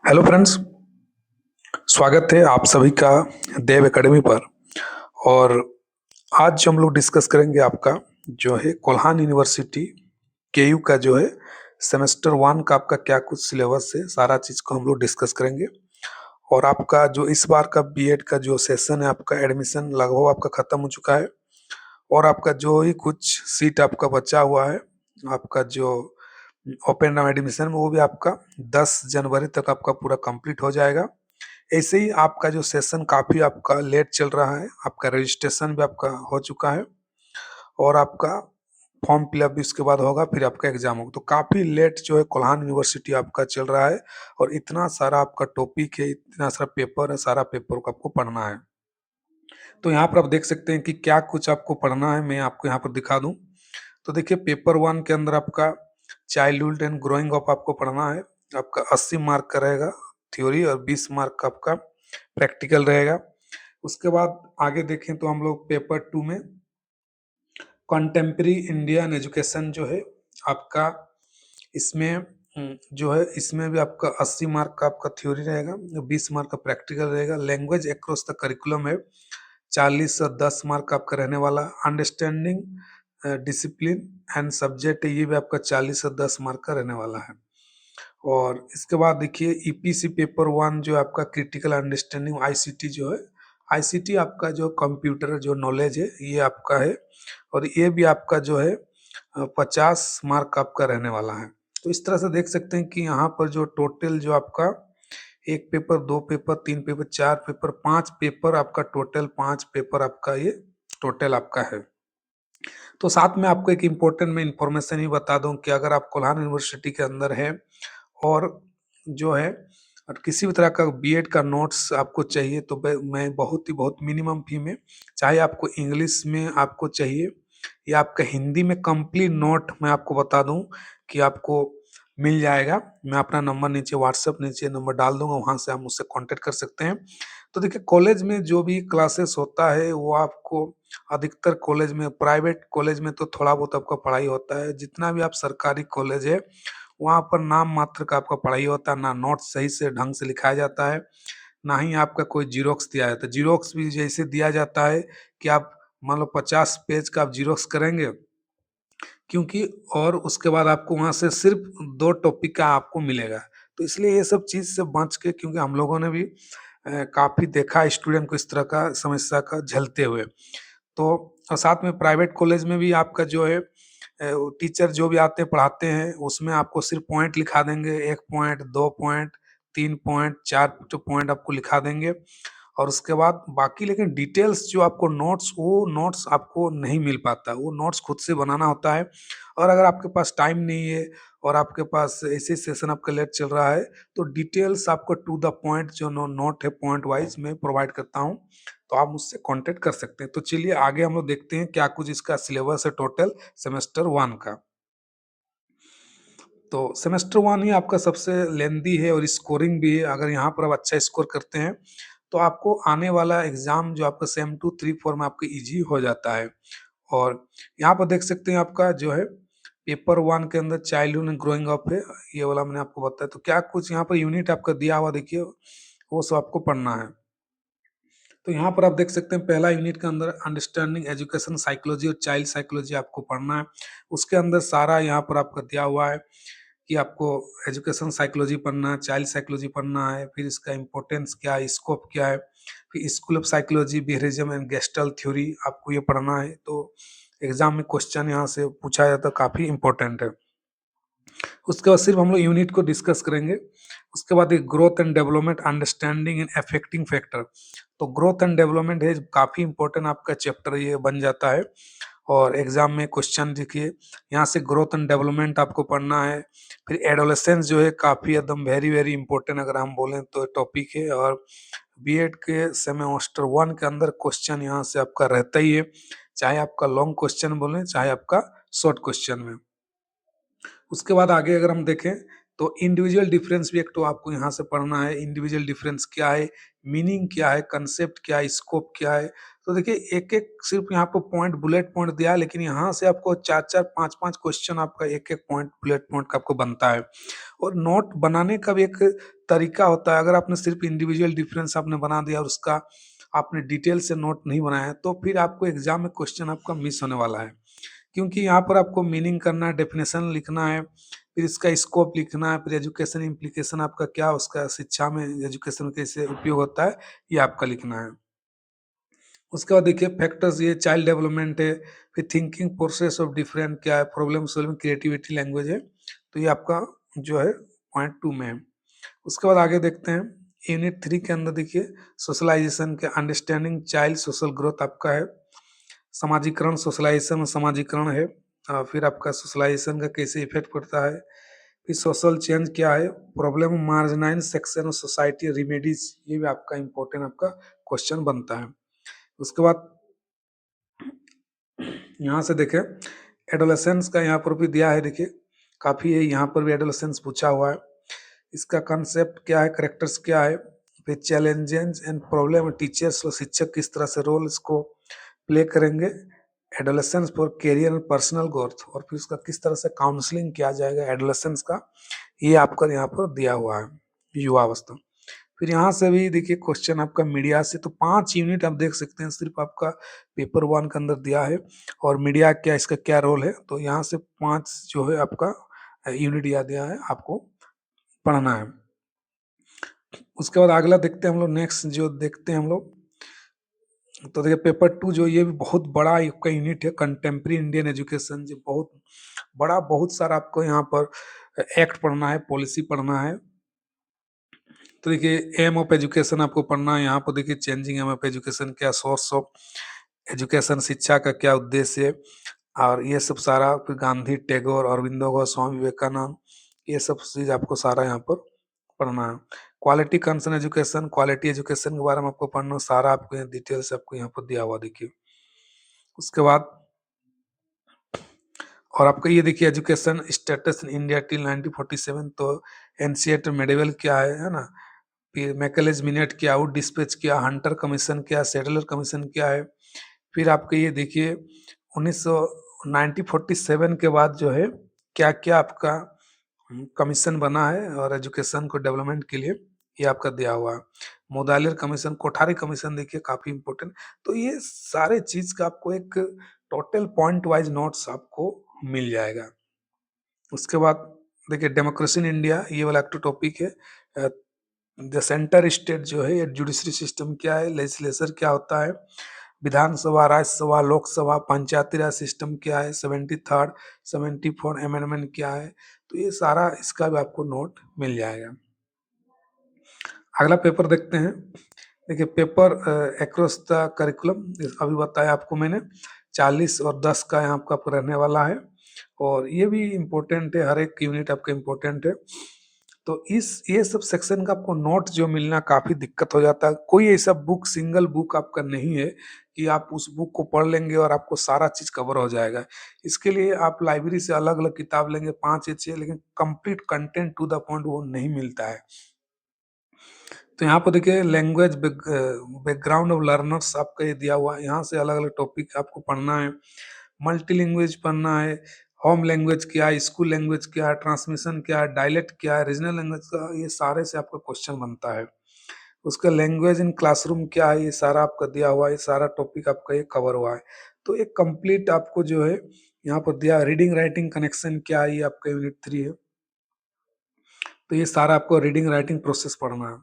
Hello friends, स्वागत है आप सभी का देव एकेडमी पर। और आज जो हम लोग डिस्कस करेंगे आपका जो है कोल्हान यूनिवर्सिटी केयू का जो है सेमेस्टर 1 का आपका क्या कुछ सिलेबस है, सारा चीज़ को हम लोग डिस्कस करेंगे। और आपका जो इस बार का बीएड का जो सेशन है, आपका एडमिशन लगभग आपका ख़त्म हो चुका है। और आपका जो ही कुछ सीट आपका बचा हुआ है, आपका जो ओपन एडमिशन में, वो भी आपका 10 जनवरी तक आपका पूरा कंप्लीट हो जाएगा। ऐसे ही आपका जो सेशन काफ़ी आपका लेट चल रहा है, आपका रजिस्ट्रेशन भी आपका हो चुका है और आपका फॉर्म फिलअप भी उसके बाद होगा, फिर आपका एग्जाम होगा। तो काफ़ी लेट जो है कोल्हान यूनिवर्सिटी आपका चल रहा है और इतना सारा आपका टॉपिक है, इतना सारा पेपर है, सारा पेपर को आपको पढ़ना है। तो यहाँ पर आप देख सकते हैं कि क्या कुछ आपको पढ़ना है, मैं आपको यहाँ पर दिखा दूँ। तो देखिए, पेपर 1 के अंदर आपका चाइल्डहुड एंड ग्रोइंग अप आपको पढ़ना है। आपका 80 मार्क का रहेगा थ्योरी और 20 मार्क का आपका प्रैक्टिकल रहेगा। उसके बाद आगे देखें तो हम लोग पेपर 2 में कंटेम्प्रेरी इंडियन एजुकेशन जो है आपका, इसमें जो है इसमें भी आपका 80 मार्क का आपका थ्योरी रहेगा, 20 मार्क का प्रैक्टिकल रहेगा। लैंग्वेज अक्रॉस द करिकुलम है, 40 और 10 मार्क का आपका रहने वाला। अंडरस्टैंडिंग डिसिप्लिन एंड सब्जेक्ट है, ये भी आपका 40 और 10 मार्क का रहने वाला है। और इसके बाद देखिए ईपीसी पेपर 1 जो आपका क्रिटिकल अंडरस्टैंडिंग आईसीटी जो है, आईसीटी आपका जो कंप्यूटर जो नॉलेज है ये आपका है और ये भी आपका जो है 50 मार्क आपका रहने वाला है। तो इस तरह से देख सकते हैं कि यहाँ पर जो टोटल जो आपका एक पेपर, दो पेपर, तीन पेपर, चार पेपर, पांच पेपर आपका, टोटल 5 पेपर आपका ये टोटल आपका है। तो साथ में आपको एक इम्पोर्टेंट मैं इन्फॉर्मेशन ही बता दूं कि अगर आप कोल्हान यूनिवर्सिटी के अंदर है और जो है और किसी भी तरह का बीएड का नोट्स आपको चाहिए, तो मैं बहुत मिनिमम फी में, चाहे आपको इंग्लिश में आपको चाहिए या आपका हिंदी में कंप्लीट नोट, मैं आपको बता दूं कि आपको मिल जाएगा। मैं अपना नंबर नीचे, व्हाट्सएप नीचे नंबर डाल दूंगा, वहां से आप मुझसे कांटेक्ट कर सकते हैं। तो देखिए, कॉलेज में जो भी क्लासेस होता है वो आपको अधिकतर कॉलेज में, प्राइवेट कॉलेज में तो थोड़ा बहुत आपका पढ़ाई होता है। जितना भी आप सरकारी कॉलेज है वहाँ पर नाम मात्र का आपका पढ़ाई होता है, ना नोट्स सही से ढंग से लिखाया जाता है, ना ही आपका कोई जीरोक्स दिया जाता है। जीरोक्स भी जैसे दिया जाता है कि आप मान लो 50 पेज का आप जीरोक्स करेंगे, क्योंकि और उसके बाद आपको वहाँ से सिर्फ 2 टॉपिक का आपको मिलेगा। तो इसलिए ये सब चीज़ से बच के, क्योंकि हम लोगों ने भी काफ़ी देखा है स्टूडेंट को इस तरह का समस्या का झेलते हुए। तो और साथ में प्राइवेट कॉलेज में भी आपका जो है टीचर जो भी आते हैं पढ़ाते हैं, उसमें आपको सिर्फ पॉइंट लिखा देंगे, 1 पॉइंट, 2 पॉइंट, 3 पॉइंट, 4 जो पॉइंट आपको लिखा देंगे और उसके बाद बाकी, लेकिन डिटेल्स जो आपको नोट्स, वो नोट्स आपको नहीं मिल पाता, वो नोट्स खुद से बनाना होता है। और अगर आपके पास टाइम नहीं है और आपके पास ऐसे सेशन आपका लेट चल रहा है, तो डिटेल्स आपको टू द पॉइंट जो नोट है पॉइंट वाइज मैं प्रोवाइड करता हूँ, तो आप मुझसे कांटेक्ट कर सकते हैं। तो चलिए आगे हम लोग देखते हैं क्या कुछ इसका सिलेबस है टोटल सेमेस्टर 1 का। तो सेमेस्टर 1 ही आपका सबसे लेंदी है और स्कोरिंग भी है। अगर यहाँ पर आप अच्छा स्कोर करते हैं तो आपको आने वाला एग्जाम जो आपका सेम 2, 3, 4 में आपका इजी हो जाता है। और यहाँ पर देख सकते हैं आपका जो है पेपर 1 के अंदर चाइल्डहुड एंड ग्रोइंग अप है, ये वाला मैंने आपको बताया। तो क्या कुछ यहाँ पर यूनिट आपका दिया हुआ देखिए, वो सब आपको पढ़ना है। तो यहाँ पर आप देख सकते हैं पहला यूनिट के अंदर अंडरस्टैंडिंग एजुकेशन साइकोलॉजी और चाइल्ड साइकोलॉजी आपको पढ़ना है। उसके अंदर सारा यहाँ पर आपका दिया हुआ है कि आपको एजुकेशन साइकोलॉजी पढ़ना है, चाइल्ड साइकोलॉजी पढ़ना है, फिर इसका इम्पोर्टेंस क्या है, स्कोप क्या है, फिर school of psychology, behaviourism and gestalt theory आपको ये पढ़ना है। तो एग्जाम में क्वेश्चन यहाँ से पूछा जाता है, काफ़ी इंपॉर्टेंट है। उसके बाद सिर्फ हम लोग यूनिट को डिस्कस करेंगे। उसके बाद एक growth and development, understanding and affecting factor. तो ग्रोथ एंड डेवलपमेंट है, काफ़ी इंपॉर्टेंट आपका चैप्टर ये बन जाता है और एग्जाम में क्वेश्चन देखिए यहाँ से ग्रोथ एंड डेवलपमेंट आपको पढ़ना है। फिर एडोलेसेंस जो है काफ़ी एकदम वेरी इंपॉर्टेंट अगर हम बोलें तो टॉपिक है, और बीएड के सेमेस्टर 1 के अंदर क्वेश्चन यहाँ से आपका रहता ही है, चाहे आपका लॉन्ग क्वेश्चन बोलें चाहे आपका शॉर्ट क्वेश्चन में। उसके बाद आगे अगर हम देखें तो इंडिविजुअल डिफरेंस भी एक तो आपको यहाँ से पढ़ना है। इंडिविजुअल डिफरेंस क्या है, मीनिंग क्या है, कंसेप्ट क्या है, स्कोप क्या है। तो देखिए एक एक सिर्फ यहाँ पर पॉइंट, बुलेट पॉइंट दिया है, लेकिन यहाँ से आपको 4-4, 5-5 क्वेश्चन आपका एक एक पॉइंट, बुलेट पॉइंट का आपको बनता है। और नोट बनाने का भी एक तरीका होता है। अगर आपने सिर्फ इंडिविजुअल डिफरेंस आपने बना दिया और उसका आपने डिटेल से नोट नहीं बनाया है, तो फिर आपको एग्जाम में क्वेश्चन आपका मिस होने वाला है। क्योंकि यहाँ पर आपको मीनिंग करना है, डेफिनेशन लिखना है, फिर इसका स्कोप लिखना है, फिर एजुकेशन इम्प्लीकेशन आपका क्या, उसका शिक्षा में एजुकेशन में कैसे उपयोग होता है, ये आपका लिखना है। उसके बाद देखिए फैक्टर्स, ये चाइल्ड डेवलपमेंट है, फिर थिंकिंग प्रोसेस ऑफ डिफरेंट क्या है, प्रॉब्लम सॉल्विंग, क्रिएटिविटी, लैंग्वेज है। तो ये आपका जो है पॉइंट 2 में है। उसके बाद आगे देखते हैं यूनिट 3 के अंदर देखिए सोशलाइजेशन के अंडरस्टैंडिंग चाइल्ड सोशल ग्रोथ आपका है। समाजीकरण, सोशलाइजेशन में समाजीकरण है। फिर आपका सोशलाइजेशन का कैसे इफेक्ट पड़ता है, फिर सोशल चेंज क्या है, problem marginalise section of society, remedies, ये भी आपका इंपॉर्टेंट आपका क्वेश्चन बनता है। उसके बाद यहाँ से देखें एडोलेसेंस का यहाँ पर भी दिया है, देखिए काफ़ी है, यहाँ पर भी एडोलेसेंस पूछा हुआ है। इसका कंसेप्ट क्या है, करेक्टर्स क्या है, फिर चैलेंजेस एंड प्रॉब्लम, टीचर्स और शिक्षक किस तरह से रोल इसको प्ले करेंगे, adolescence for career and personal growth, और फिर उसका किस तरह से काउंसलिंग किया जाएगा एडोलेसेंस का, ये आपका यहाँ पर दिया हुआ है युवावस्था। फिर यहाँ से भी देखिए क्वेश्चन आपका मीडिया से, तो 5 यूनिट आप देख सकते हैं सिर्फ आपका पेपर 1 के अंदर दिया है, और मीडिया क्या, इसका क्या रोल है, तो यहाँ से 5 जो है आपका यूनिट दिया दिया है, आपको पढ़ना है। उसके बाद अगला देखते हैं हम लोग, नेक्स्ट जो देखते हैं हम लोग, तो देखिए पेपर 2 जो ये भी बहुत बड़ा आपका यूनिट है, कंटेम्प्रेरी इंडियन एजुकेशन, जो बहुत बड़ा, बहुत सारा आपको यहाँ पर एक्ट पढ़ना है, पॉलिसी पढ़ना है। तो देखिए एम ऑफ एजुकेशन आपको पढ़ना है, यहाँ पर देखिए चेंजिंग एम ऑफ एजुकेशन क्या, सोर्स ऑफ एजुकेशन, शिक्षा का क्या उद्देश्य है, और ये सब सारा, फिर गांधी, टैगोर, अरविंदो घोष, स्वामी विवेकानंद, ये सब चीज आपको सारा यहाँ पर पढ़ना है। Quality concern education, quality education के बारे में आपको पढ़ना, सारा आपको डिटेल्स आपको यहाँ पर दिया हुआ देखिए। उसके बाद और आपका ये देखिए education status in India till 1947, तो एनसीईआरटी मेडिवल क्या है ना, फिर मैकलेज मिनट क्या, आउट डिस्पैच क्या, हंटर कमीशन क्या, सेटलर कमीशन क्या है। फिर आपके ये देखिए 1947 के बाद जो है क्या क्या आपका कमीशन बना है और एजुकेशन को डेवलपमेंट के लिए, ये आपका दिया हुआ है। मोदालिर कमीशन, कोठारी कमीशन देखिए काफी इंपॉर्टेंट। तो ये सारे चीज का आपको एक टोटल पॉइंट वाइज नोट्स आपको मिल जाएगा। उसके बाद देखिए डेमोक्रेसी इन इंडिया, ये वाला एक टॉपिक है। द सेंटर स्टेट जो है, जुडिशरी सिस्टम क्या है, लेजिस्लेचर क्या होता है, विधानसभा, राज्यसभा, लोकसभा, पंचायती राज सिस्टम क्या है, 73rd 74 अमेंडमेंट क्या है, तो ये सारा इसका भी आपको नोट मिल जाएगा। अगला पेपर देखते हैं। देखिए पेपर अक्रॉस द करिकुलम, अभी बताया आपको मैंने, 40 और 10 का यहाँ आपका रहने वाला है, और ये भी इम्पोर्टेंट है, हर एक यूनिट आपका इम्पोर्टेंट है। तो इस ये सब सेक्शन का आपको नोट जो मिलना काफी दिक्कत हो जाता है। कोई ऐसा बुक, सिंगल बुक आपका नहीं है कि आप उस बुक को पढ़ लेंगे और आपको सारा चीज कवर हो जाएगा। इसके लिए आप लाइब्रेरी से अलग अलग किताब लेंगे 5 या 6, लेकिन complete content to the point वो नहीं मिलता है। तो यहाँ पर देखिए लैंग्वेज बैकग्राउंड ऑफ लर्नर्स आपका ये दिया हुआ है, यहाँ से अलग अलग टॉपिक आपको पढ़ना है। मल्टी लैंग्वेज पढ़ना है, होम लैंग्वेज क्या है, स्कूल लैंग्वेज क्या है, ट्रांसमिशन क्या है, डायलेक्ट क्या है, रीजनल लैंग्वेज का, ये सारे से आपका क्वेश्चन बनता है। उसका लैंग्वेज इन क्लासरूम क्या है, ये सारा आपका दिया हुआ है, ये सारा टॉपिक आपका ये कवर हुआ है। तो एक कंप्लीट आपको जो है यहाँ पर दिया, रीडिंग राइटिंग कनेक्शन क्या है, ये आपका यूनिट 3 है। तो ये सारा आपको रीडिंग राइटिंग प्रोसेस पढ़ना है।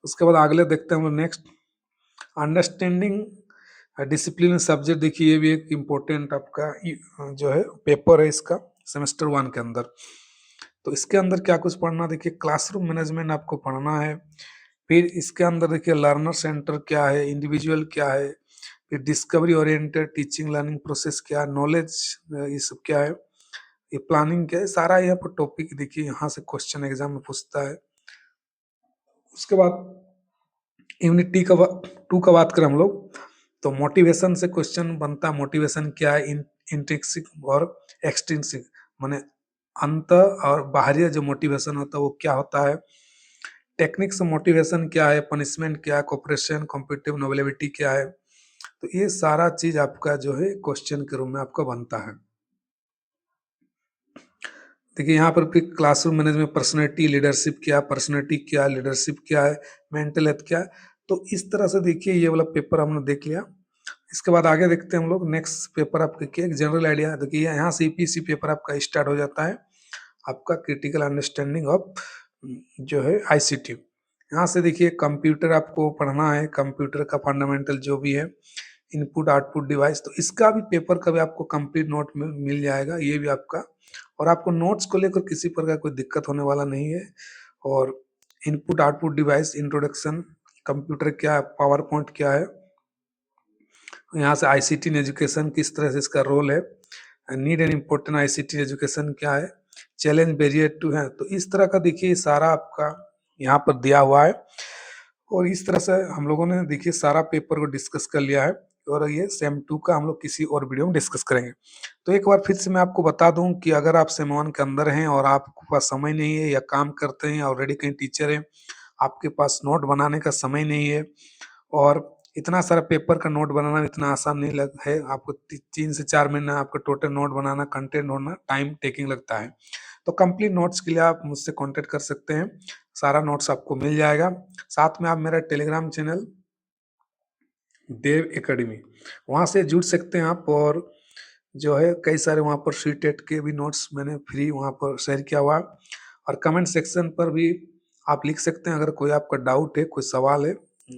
उसके बाद अगले देखते हैं हम लोग नेक्स्ट, अंडरस्टैंडिंग डिसिप्लिन सब्जेक्ट, देखिए ये भी एक इम्पोर्टेंट आपका जो है पेपर है इसका, सेमेस्टर 1 के अंदर। तो इसके अंदर क्या कुछ पढ़ना, देखिए क्लासरूम मैनेजमेंट आपको पढ़ना है, फिर इसके अंदर देखिए लर्नर सेंटर क्या है, इंडिविजुअल क्या है, फिर discovery oriented teaching learning process क्या है, नॉलेज ये सब क्या है, ये प्लानिंग क्या है, सारा यहाँ पर टॉपिक देखिए यहाँ से क्वेश्चन एग्जाम में पूछता है। उसके बाद यूनिट 2 का बात करें हम लोग, तो मोटिवेशन से क्वेश्चन बनता है, मोटिवेशन क्या है, इंट्रिंसिक और एक्सट्रिंसिक, माने अंत और बाहरी जो मोटिवेशन होता है वो क्या होता है, टेक्निक्स मोटिवेशन क्या है, पनिशमेंट क्या है, कोऑपरेशन, कॉम्पिटिटिव नोबेलिटी क्या है। तो ये सारा चीज आपका जो है क्वेश्चन के रूप में आपका बनता है। देखिए यहाँ पर फिर क्लासरूम मैनेजमेंट, पर्सनैलिटी, लीडरशिप क्या है, मेंटल हेल्थ क्या है। तो इस तरह से देखिए ये वाला पेपर हमने देख लिया। इसके बाद आगे देखते हैं हम लोग नेक्स्ट पेपर आपके क्या, जनरल आइडिया। देखिए यहाँ से ईपीसी पेपर आपका स्टार्ट हो जाता है, आपका क्रिटिकल अंडरस्टैंडिंग ऑफ जो है आईसीटी। यहाँ से देखिए कंप्यूटर आपको पढ़ना है, कंप्यूटर का फंडामेंटल जो भी है, इनपुट आउटपुट डिवाइस, तो इसका भी पेपर का भी आपको कंप्लीट नोट मिल जाएगा, ये भी आपका। और आपको नोट्स को लेकर किसी प्रकार कोई दिक्कत होने वाला नहीं है। और input output device, introduction, computer क्या है, पावर पॉइंट क्या है, यहाँ से आईसीटी इन एजुकेशन किस तरह से इसका रोल है, need and important ICT education क्या है, चैलेंज बैरियर टू है। तो इस तरह का देखिए सारा आपका यहाँ पर दिया हुआ है। और इस तरह से हम लोगों ने देखिए सारा पेपर को डिस्कस कर लिया है। और ये सेम 2 का हम लोग किसी और वीडियो में डिस्कस करेंगे। तो एक बार फिर से मैं आपको बता दूं कि अगर आप सेम 1 के अंदर हैं और आपके पास समय नहीं है या काम करते हैं, ऑलरेडी कहीं टीचर हैं, आपके पास नोट बनाने का समय नहीं है और इतना सारा पेपर का नोट बनाना इतना आसान नहीं लग है, आपको 3 से 4 महीना आपका टोटल नोट बनाना, कंटेंट होना टाइम टेकिंग लगता है। तो कंप्लीट नोट्स के लिए आप मुझसे कांटेक्ट कर सकते हैं, सारा नोट्स आपको मिल जाएगा। साथ में आप मेरा टेलीग्राम चैनल देव एकेडमी, वहाँ से जुड़ सकते हैं आप। और जो है कई सारे वहाँ पर सी टेट के भी नोट्स मैंने फ्री वहाँ पर शेयर किया हुआ है। और कमेंट सेक्शन पर भी आप लिख सकते हैं, अगर कोई आपका डाउट है, कोई सवाल है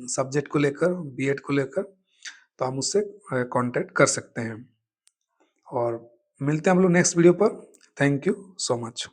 सब्जेक्ट को लेकर, बीएड को लेकर, तो आप मुझसे कांटेक्ट कर सकते हैं। और मिलते हैं हम लोग नेक्स्ट वीडियो पर। Thank you so much.